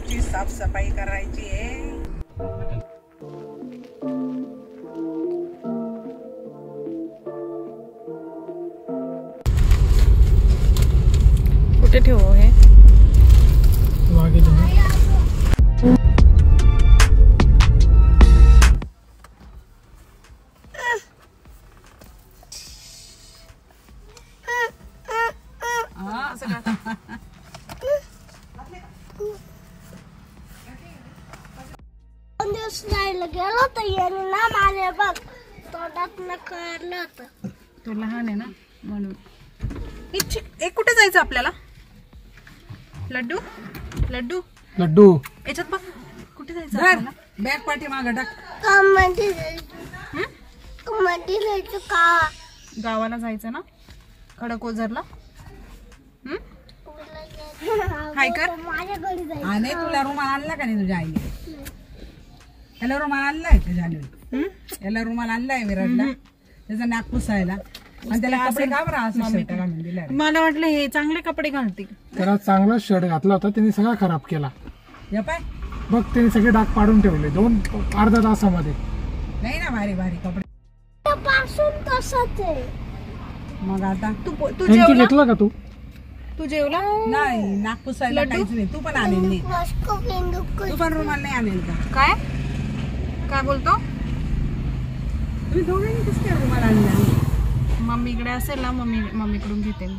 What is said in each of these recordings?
घराची साफसफाई करायची आहे। कुठे ठेवू हे? मागे गेलो तर याने ना माझ्या बघ तोंडात न करलं होतं। तो लहान आहे ना म्हणून। एक कुठे जायचं आपल्याला? लड्डू लड्डू लड्डू याच्यात बघ कुठे जायचं आपल्याला? बॅग पाठी मागं टाक। कमटी जायचं का? गावाला जायचं ना खडकोजरला। हाय कर। माझ्या घरी जायचं। आणि तुला रुमाल आणला का नाही तुझ्या आईने? याला रुमाल आणलाय तुझ्या आईने? याला रुमाल आणलाय विराटला त्याचा नाक पुसायला आणि त्याला कपडे का बरं असं शर्ट घालून दिलाय? मला वाटलं हे चांगले कपडे घालतील। त्याला चांगला शर्ट घातला होता त्यांनी सगळा खराब केला। हे पाय बघ त्यांनी सगळे डाग पाडून ठेवले अर्धा तासामध्ये। नाही ना भारी भारी कपडे पासून तसंच आहे। मग आता तू त्यांची घेतला का तू? तू जेवला नाही नाक पुसायला काहीच नाही। तू पण आणेल नाही? तू पण रुमाल नाही आणेल का? काय काय बोलतो? तुम्ही दोघांनी कसं काय रुमाल आणला? मम्मीकडे असेल ना मम्मीकडून घेते मी।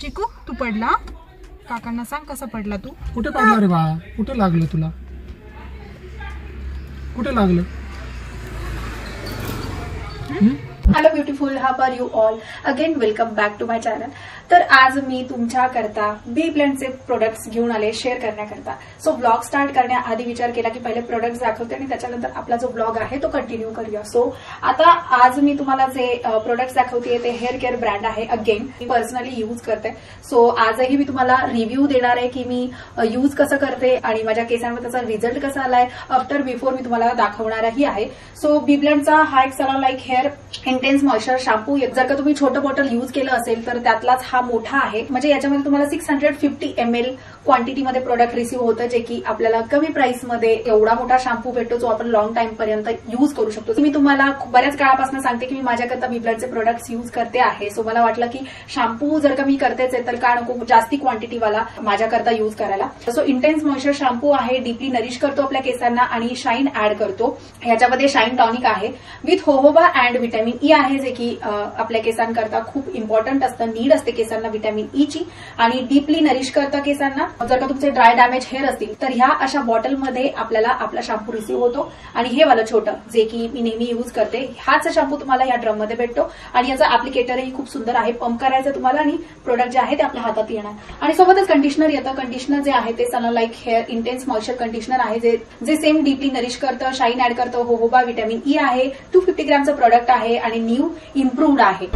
चिकू तू पडला? काकांना सांग कसा पडला तू? कुठे पडला रे बाळा? कुठे लागलं तुला? कुठे लागलं? Hello beautiful, how are you all? Again welcome back to my channel. तर आज मी तुमच्याकरता बी ब्लेंडचे प्रोडक्ट्स घेऊन आले शेअर करण्याकरता। सो ब्लॉग स्टार्ट करण्याआधी विचार केला की पहिले प्रोडक्ट्स दाखवते आणि त्याच्यानंतर आपला जो ब्लॉग आहे तो कंटिन्यू करूया। सो आता आज मी तुम्हाला जे प्रोडक्ट्स दाखवते ते हेअर केअर ब्रँड आहे। अगेन मी पर्सनली यूज करते। सो आजही मी तुम्हाला रिव्ह्यू देणार आहे की मी यूज कसं करते आणि माझ्या केसांवर त्याचा रिझल्ट कसा आलाय आफ्टर बिफोर मी तुम्हाला दाखवणारही आहे। सो बी ब्लेंडचा हा एक salon like hair intense moisture shampoo जर का तुम्ही छोटं बॉटल यूज केलं असेल तर त्यातलाच हा मोठा आहे। म्हणजे याच्यामध्ये तुम्हाला 650 ml क्वांटिटीमध्ये प्रोडक्ट रिसीव्ह होतं जे की आपल्याला कमी प्राइसमध्ये एवढा मोठा शॅम्पू भेटतो जो आपण लॉंग टाइम पर्यंत यूज करू शकतो। मी तुम्हाला बऱ्याच काळापासून सांगते की मी माझ्याकरता बी ब्लेंडचे प्रोडक्ट्स यूज करते आहे। सो मला वाटलं की शॅम्पू जर का मी करतेच आहे तर का नको जास्ती क्वांटिटीवाला माझ्याकरता यूज करायला। सो इंटेन्स मॉइश्चर शॅम्पू आहे, डीपली नरिश करतो आपल्या केसांना आणि शाईन ऍड करतो। ह्याच्यामध्ये शाईन टॉनिक आहे विथ होहोबा अँड व्हिटॅमिन ई आहे जे की आपल्या केसांकरता खूप इम्पॉर्टंट असतं, नीड असते केसांना व्हिटॅमिन ई ची आणि डीपली नरिश करतं केसांना। जर का तुमचे ड्राय डॅमेज हेअर असतील तर ह्या अशा बॉटलमध्ये आपल्याला आपला शॅम्पू रिसीव्ह होतो आणि हे वाला छोटं जे की मी नेहमी यूज करते हाच शॅम्पू तुम्हाला या ड्रम मध्ये भेटतो आणि याचा ऍप्लिकेटरही खूप सुंदर आहे। पंप करायचं तुम्हाला आणि प्रोडक्ट जे आहे ते आपल्या हातात येणार आणि सोबतच कंडिशनर येतं। कंडिशनर जे आहे ते salon like hair intense moisture conditioner आहे जे सेम डीपली नरिश करतं, शाईन ऍड करतं, होहोबा व्हिटॅमिन ई आहे, 250 ग्रॅमचं प्रोडक्ट आहे आणि न्यू इम्प्रूव्ड आहे।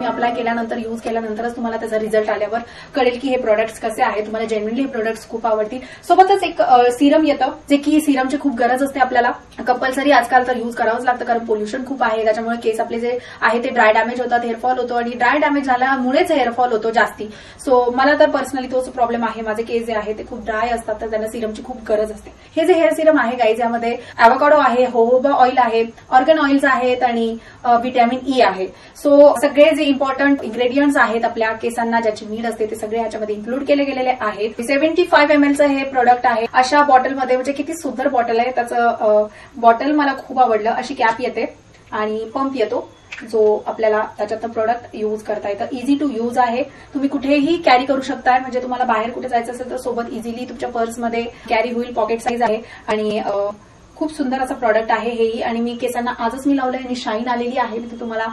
अप्लाय केल्यानंतर यूज केल्यानंतरच तुम्हाला त्याचा रिझल्ट आल्यावर कळेल की हे प्रोडक्ट्स कसे आहेत। तुम्हाला जेन्युइनली हे प्रोडक्ट्स खूप आवडतील। सोबतच एक सिरम येतं जे की सिरमची खूप गरज असते आपल्याला, कंपल्सरी आजकाल तर यूज करावंच लागतं कारण पोल्युशन खूप आहे त्याच्यामुळे केस आपले जे आहे ते ड्राय डॅमेज होतात, हेअरफॉल होतो आणि ड्राय डॅमेज झाल्यामुळेच हेअरफॉल होतो जास्ती। सो मला तर पर्सनली तोच प्रॉब्लेम आहे, माझे केस जे आहे ते खूप ड्राय असतात तर त्यांना सिरमची खूप गरज असते। हे जे हेअर सिरम आहे गाईज यामध्ये ॲव्होकाडो आहे, होहोबा ऑइल आहे, ऑर्गन ऑइल्स आहेत आणि व्हिटॅमिन ई आहे। सो सगळे जे इम्पॉर्टंट इन्ग्रेडियंट्स आहेत आपल्या केसांना ज्याची नीड असते ते सगळे याच्यामध्ये इन्क्लूड केले गेलेले आहेत। 75 ml चं हे प्रोडक्ट आहे अशा बॉटलमध्ये, म्हणजे किती सुंदर बॉटल आहे। त्याचं बॉटल मला खूप आवडलं, अशी कॅप येते आणि पंप येतो जो आपल्याला त्याच्यातनं प्रोडक्ट यूज करता येतं। इझी टू यूज आहे, तुम्ही कुठेही कॅरी करू शकताय, म्हणजे तुम्हाला बाहेर कुठे जायचं असेल तर सोबत इझिली तुमच्या पर्समध्ये कॅरी होईल, पॉकेट साईज आहे आणि खूप सुंदर असा प्रॉडक्ट आहे हेही। आणि मी केसांना आजच मी लावलंय आणि शाईन आलेली आहे, मी तुम्हाला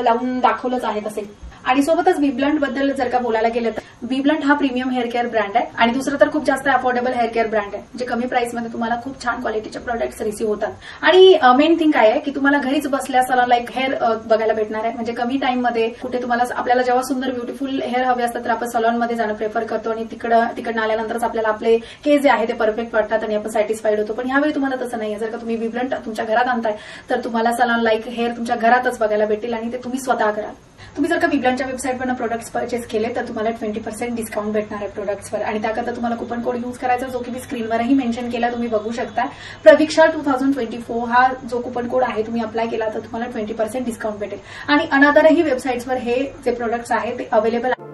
लावून दाखवलंच आहे तसे। आणि सोबतच बी ब्लेंड बद्दल जर का बोलायला गेलं बी ब्लंट हा प्रीमियम हेअर केअर ब्रँड आहे आणि दुसरं तर खूप जास्त अफोर्डेबल हेअर केअर ब्रँड आहे, जे कमी प्राइसमध्ये तुम्हाला खूप छान क्वालिटीचे प्रोडक्ट्स रिसीव्ह होतात. आणि मेन थिंग काय आहे की तुम्हाला घरीच बसल्या सलॉन लाईक हेअर बघायला भेटणार आहे. म्हणजे कमी टाइममध्ये कुठे तुम्हाला आपल्याला जेव्हा सुंदर ब्युटिफुल हेअर हवे असतात तर आपण सलॉनमध्ये जाणं प्रेफर करतो आणि तिकडनं आल्यानंतरच आपल्याला आपले केस जे आहे ते परफेक्ट वाटतात आणि आपण सॅटिस्फाईड होतो. पण यावेळी तुम्हाला तसं नाही आहे. जर का तुम्ही बी ब्लंट तुमच्या घरात आणताय तर तुम्हाला सलॉन लाईक हेअर तुमच्या घरातच बघायला भेटेल आणि ते तुम्ही स्वतः कराल. तुम्ही जर का बी ब्लंटच्या वेबसाईटवरून प्रोडक्ट्स परचेस केले तर तुम्हाला 20% डिस्काउंट भेटणार आहे प्रोडक्ट्सवर आणि त्याकरता तुम्हाला कुपन कोड यूज करायचा जो की मी स्क्रीनवरही मेन्शन केला, तुम्ही बघू शकता. प्रवीक्षा 2024 हा जो कुपन कोड आहे तुम्ही अप्लाय केला तर तुम्हाला 20% डिस्काउंट भेटेल. आणि अनदरही वेबसाईट्सवर हे जे प्रोडक्ट्स आहेत ते अवेलेबल आहे.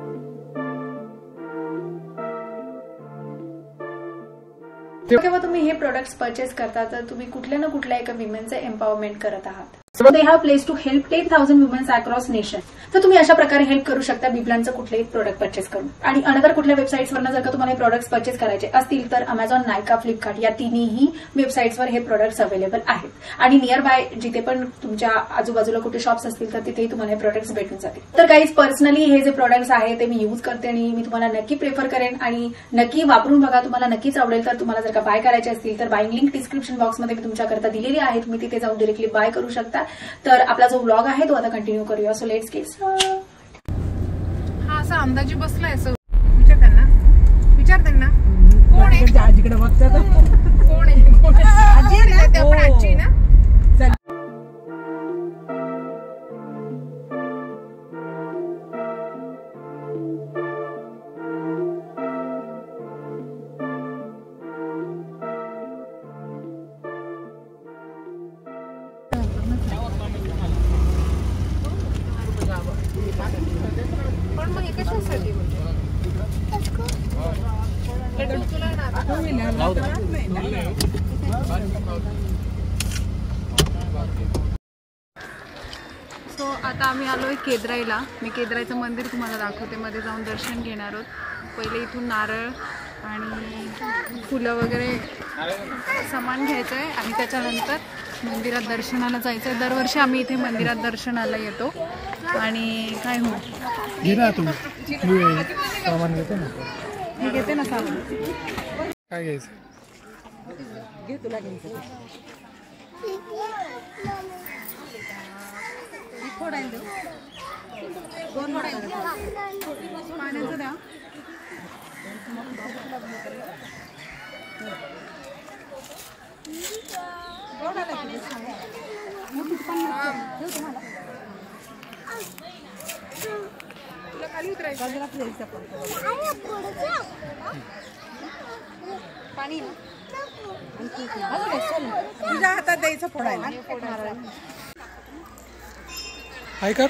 जेव्हा तुम्ही हे प्रोडक्ट्स परचेस करता तर तुम्ही कुठल्या ना कुठल्या एका विमेनचे एम्पॉवरमेंट करत आहात. So they have place to help 10,000 womens across nation. तर तुम्ही अशा प्रकारे हेल्प करू शकता बी ब्लंटचं कुठलेही प्रोडक्ट परचेस करून. आणि अनदर कुठल्या वेबसाईट्सवरनं जर का तुम्हाला हे प्रोडक्ट्स परचेस करायचे असतील तर अमेझॉन, नायका, फ्लिपकार्ट या तिन्ही वेबसाईट्सवर हे प्रोडक्ट्स अवेलेबल आहेत. आणि नियर बाय जिथे पण तुमच्या आजूबाजूला कुठे शॉप्स असतील तर तिथेही तुम्हाला हे प्रोडक्ट्स भेटून जातील. तर गाईज पर्सनली हे जे प्रोडक्ट्स आहे ते मी यूज करते आणि मी तुम्हाला नक्की प्रेफर करेन आणि नक्की वापरून बघा, तुम्हाला नक्कीच आवडेल. तर तुम्हाला जर का बाय करायचे असतील तर बाईंग लिंक डिस्क्रिप्शन बॉक्समध्ये मी तुमच्याकरता दिलेली आहे, तुम्ही तिथे जाऊन डिरेक्टली बाय करू शकता. तर आपला जो व्लॉग आहे तो आता कंटिन्यू करूया. So let's get start. हा असा अंदाजी बसलाय असं. विचार त्यांना कोण आहे? आजीकडे बघतात. कोण आहे? आजी आहे ते आपण आजी ना. पण मग हे कशासाठी सो आता आम्ही आलोय केद्राईला. मी केद्राईचं मंदिर तुम्हाला दाखवते, मध्ये जाऊन दर्शन घेणार आहोत. पहिले इथून नारळ आणि फुलं वगैरे सामान घ्यायचं आहे आणि त्याच्यानंतर मंदिरात दर्शनाला जायचं आहे. दरवर्षी आम्ही इथे मंदिरात दर्शनाला येतो. आणि काय हो सामान घेते ना, मी घेते ना सामान. काय घ्यायचं? घे तुला घ्यायचं. फोडायला देऊ, दोन पाण्याचं द्या. तुला खाली उतरायचं पाणी तुझ्या हातात द्यायचं फोडायला. काय कर?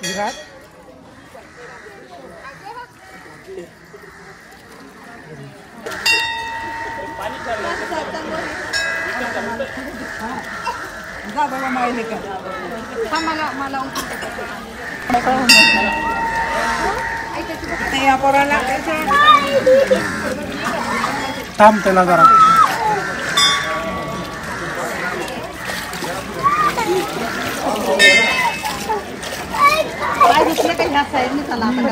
विराट जा बाबा मायले का. हा मला या पोराला थांब त्याला जरा. पाय दुसरे काही ह्या साईडने चला आपण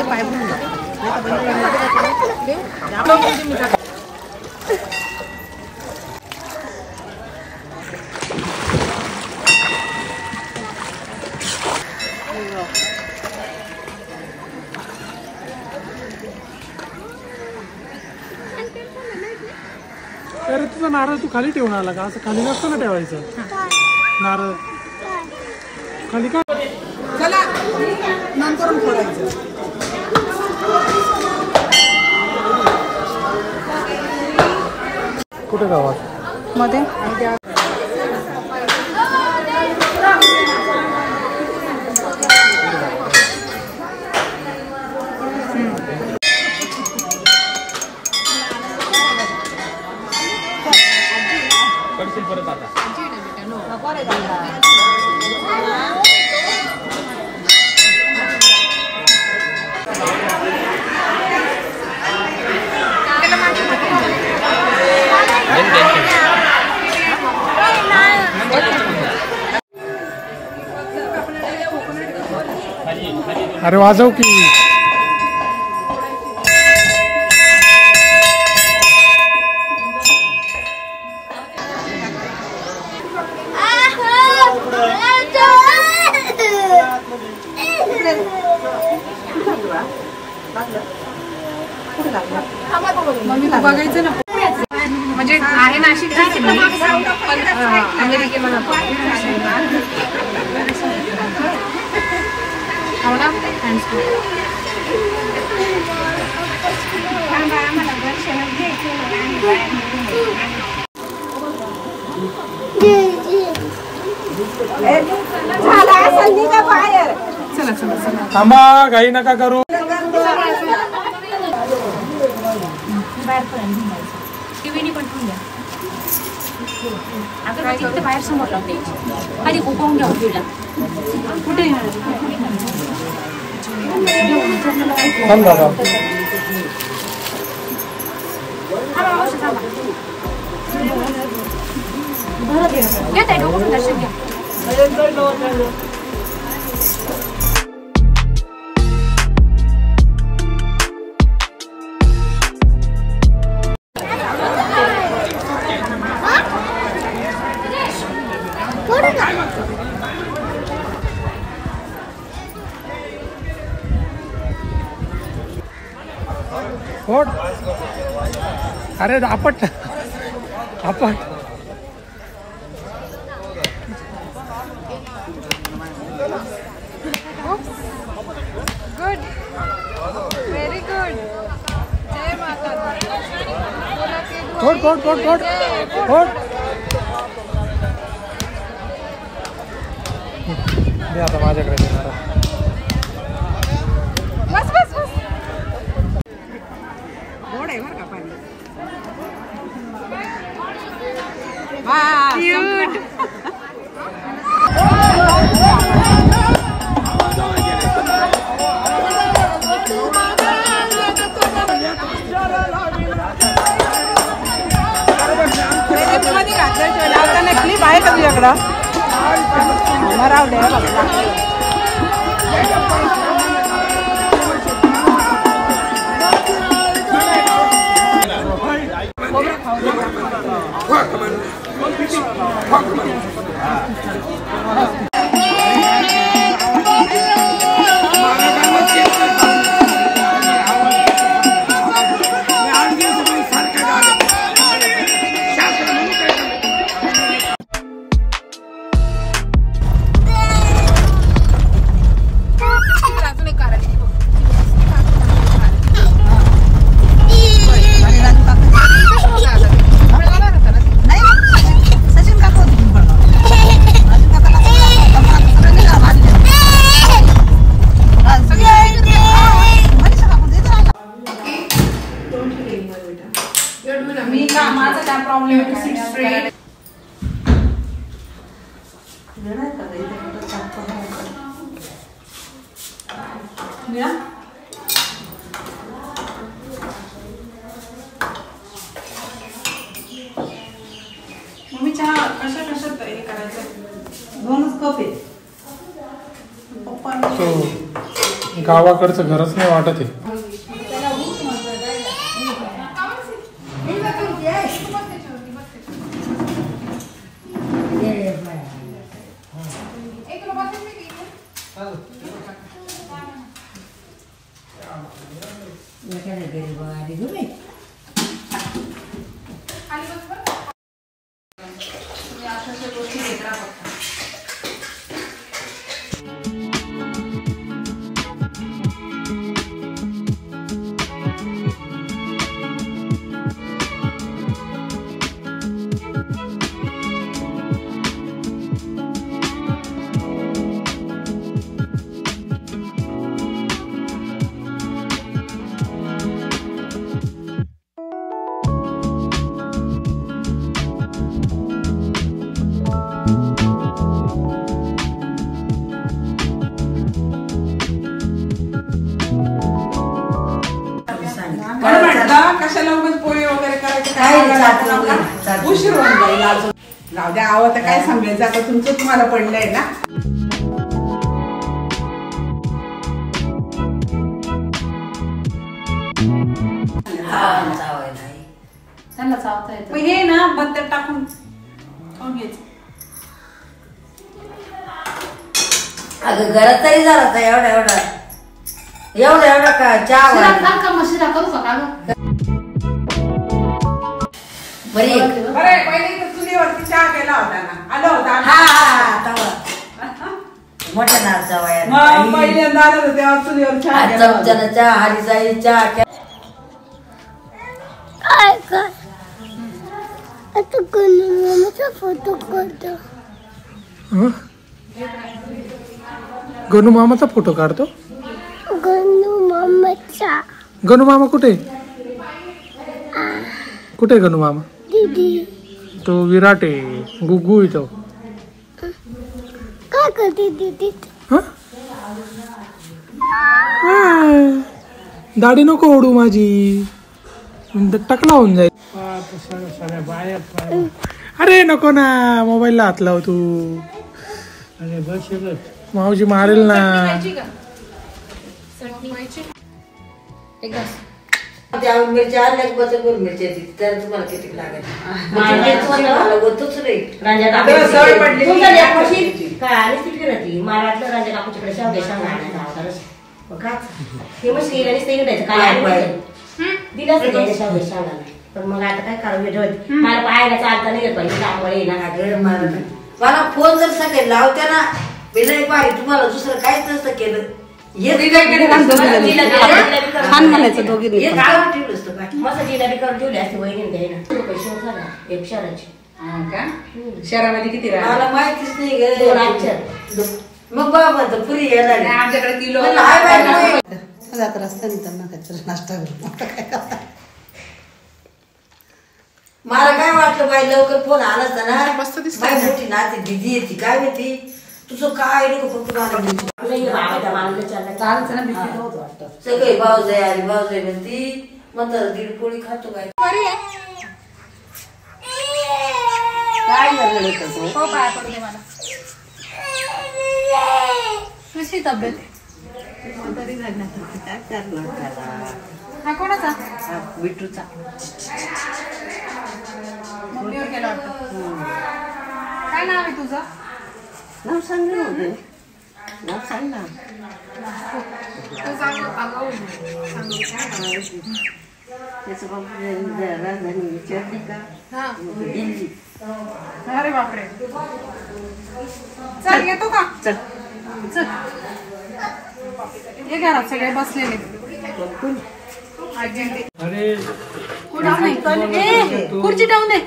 पाय भरून अरे तुझा नारळ तू खाली ठेवून आला का? असं खाली नसतं ना ठेवायचं नारळ. खाली का? चला नंतर फोडायचं. कुठे गावात मध्ये परत आता माझ्या अरे वाजव की. मम्मी तू बघायचं ना म्हणजे आहे नाशिक अमेरिकेला जातो हो ना चला चला चला थांबा घाई नका करू. बाहेर समोर लावते आधी उपावून घ्या उठला कुठे थांब दादा. घ्या ताई डोकं दर्शन घ्या. कोण अरे आपट आपट गुड व्हेरी गुड जय माता कोण कोण कोण कोण कोण मी आता माझ्याकडे देणार. बस बस बस गोड आहे बरं का पाणी. हा क्यूट लावताना क्लिप आहे का तुझ्याकडं मरावले मम्मी चहा कशा कशात हे करायचं 2च कप आहे. तो गावाकडचं घरच नाही वाटत आहे. कशाला उगाच पोळी वगैरे करायचं उशीर होऊन जाईल अजून. जाऊ द्या आव तर काय सांगायचं आता तुमचं तुम्हाला पडलंय ना. त्यांना चावता येतं. मग हे ना बत्त्यात टाकून खाऊन घ्यायचं. अगं घरात तरी झाला होता एवढा का चहा शिरा टाक का मग शिरा करू का गं? बरी बरं पहिले इथं चुलीवरती चहा केला होता ना, आलं होता हा तवा मोठ्या नारचा वया मग पहिल्यांदा आलं होतं तेव्हा चुलीवर चहा केला होता. चमच्यानं चहा हरीसाई चहा काय काय आता गणमामाचा फोटो काढतो. गणू मामाचा फोटो काढतो. गणमामाचा गणू मामा कुठे कुठे गणू मामा? दीदी तो विराट आहे, गुग्गू आहे तो. काय करते दीदी? दाढी नको ओढू माझी, टकला होऊन जाईल. अरे नको ना, मोबाईलला हात लाव तू. मावशी मारेल ना. मिरच्या आणल्या बचतभर मिरच्या तर तुम्हाला किती लागेल? मला गोतच नाही. काय आली तिकडे राहते मला वाटलं राजा काकूच्याकडे शेवग्या शेंगा आणायला ते मग श्रीराणीच ते घ्यायचं काय दिलंच नाही शेवग्या शेंगाला. पण मग आता काय करावं भेटत मला पाहायला चालता नाही येत पाहिजे त्यामुळे ना मला फोन जर सगळे लावत्या ना मी नाही पाहिजे तुम्हाला दुसरं काहीच नसतं केलं. मस्त जिलेबी करून ठेवली असते वहिनी द्यायला पैसे झाला एक शहराची. शहरामध्ये किती मला माहितीच नाही मग बाबा पुरी येणार आमच्याकडे किलो मला काय वाटलं बाई लवकर फोन आला असता ना बाई मोठी नाती दिदी येते काय माहिती तुझं काय नको फक्त सगळे भाऊजाई आली भाऊजाई म्हणती म्हणतात दीड पोळी खातो काय कशी तब्येत? हा कोणाचा? विठूचा मम्मीवर केला वाटतं. काय नाव आहे तुझं? नाव सांग नाव सांग ना. तू सांग अगं त्याचं राजधानी विचारली का? हा. दिल्ली. अरे बापरे. चल येतो का? चल ये घरात सगळे बसलेले. खुर्ची ठेवून दे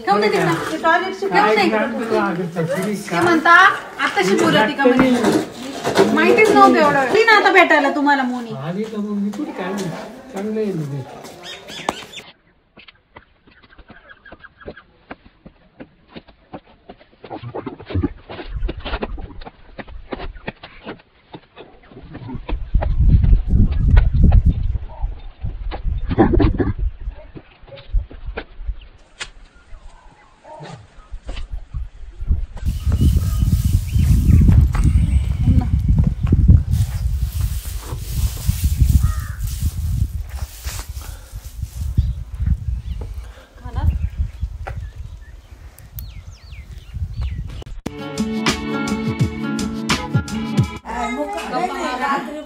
ठेवून दे तिकडं टॉयलेटची ते म्हणता आताशी बोलत ती का म्हणजे माहितीच नव्हतं एवढं ती ना आता भेटायला तुम्हाला मोनी.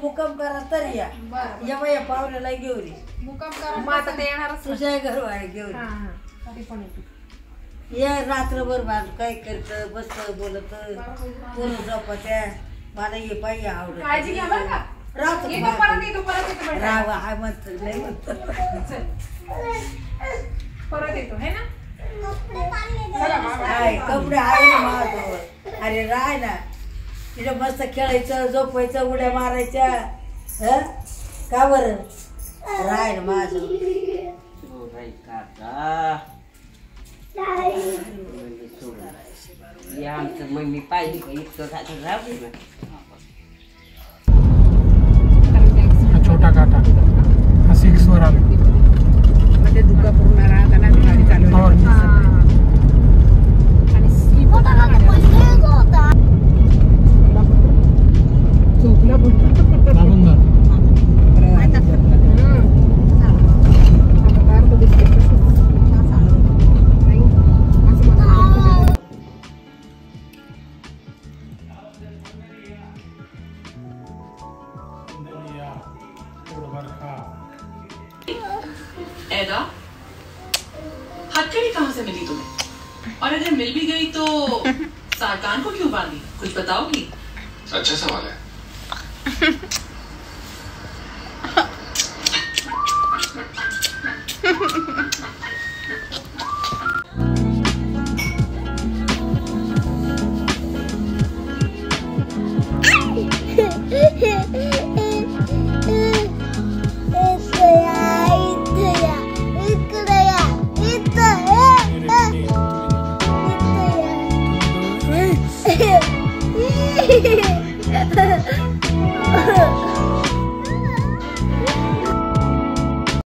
मुक्काम करा तर या या पाहुण्याला घेऊन मुक्काम करा आता ते येणारच तुझ्या घरवाळे घेऊन या रात्रभर माझ काय करत बसत बोलत पूर्ण झोपत्या मला हे पाहिजे आवडत काळजी घ्या बरं का. राव हा म्हणत नाही म्हणत परत येतो हे ना. कपडे आहे ना माझ्याजवळ. अरे राय ना तिथं मस्त खेळायचं झोपायचं उड्या मारायच्या का बरं राय ना माझं आमचं मम्मी पाहिजे इतकं राहू छोटा काटा हा 6 वर आलो. मध्ये दुका पूर्ण राहताना गाडी चालवली. हथकड़ी कहाँ से मिली तुम्हें? और अगर मिल भी गई तो सारकान को क्यों बांधी? कुछ बताओगी? अच्छा सवाल है।